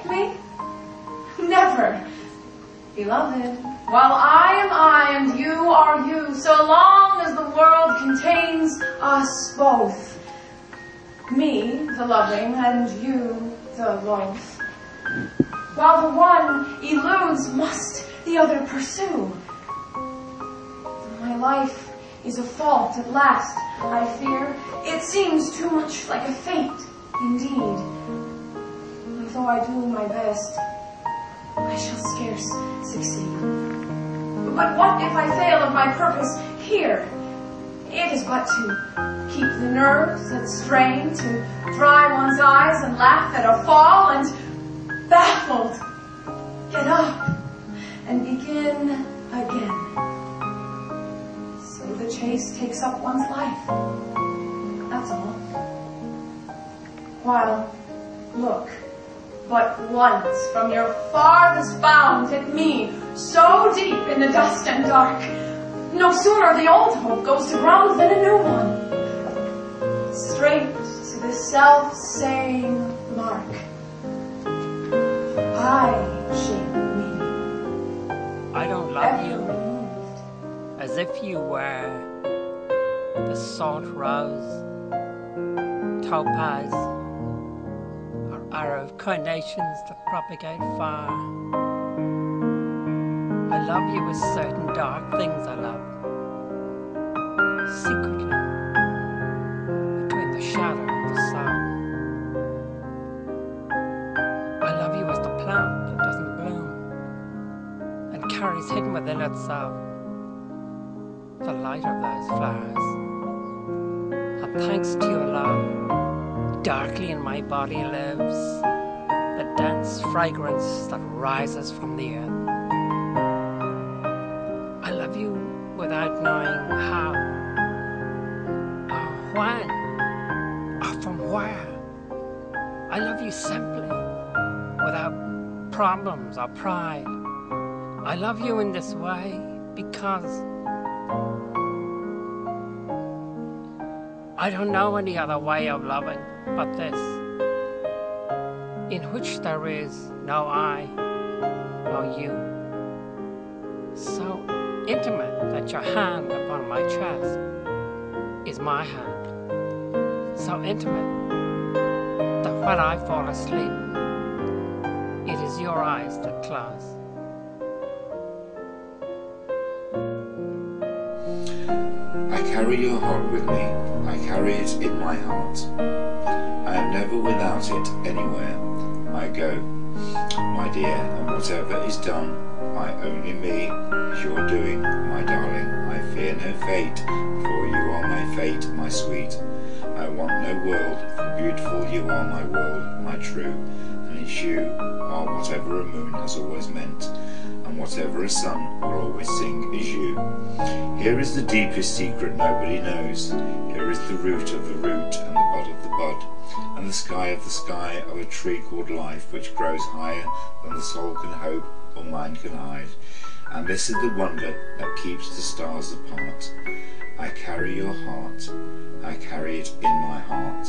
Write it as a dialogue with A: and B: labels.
A: forsake me? Never. Beloved, while I am I and you are you, so long as the world contains us both, me, the loving, and you, the loth. While the one eludes, must the other pursue. My life is a fault at last, I fear. It seems too much like a fate, indeed. Though I do my best, I shall scarce succeed. But what if I fail of my purpose here? It is but to keep the nerves at strain, to dry one's eyes and laugh at a fall, and baffled, get up and begin again. So the chase takes up one's life, that's all. While, look, but once from your farthest bound at me, so deep in the dust and dark, no sooner the old hope goes to ground than a new one, straight to the self-same mark. I shape me.
B: I don't love you as if you were the salt rose, topaz, of carnations that propagate far. I love you as certain dark things I love, secretly, between the shadow and the soul. I love you as the plant that doesn't bloom and carries hidden within itself the light of those flowers. And thanks to your love, darkly in my body lives the dense fragrance that rises from the earth. I love you without knowing how, or when, or from where. I love you simply, without problems or pride. I love you in this way because I don't know any other way of loving but this, in which there is no I, no you. So intimate that your hand upon my chest is my hand. So intimate that when I fall asleep, it is your eyes that close.
C: I carry your heart with me, I carry it in my heart. I am never without it anywhere I go, my dear, and whatever is done by only me is your doing, my darling. I fear no fate, for you are my fate, my sweet. I want no world, for beautiful you are my world, my true, and it's you are whatever a moon has always meant, and whatever a sun will always sing is you. Here is the deepest secret nobody knows. Here is the root of the root, and the bud of the bud, and the sky of the sky of a tree called life, which grows higher than the soul can hope or mind can hide. And this is the wonder that keeps the stars apart. I carry your heart, I carry it in my heart.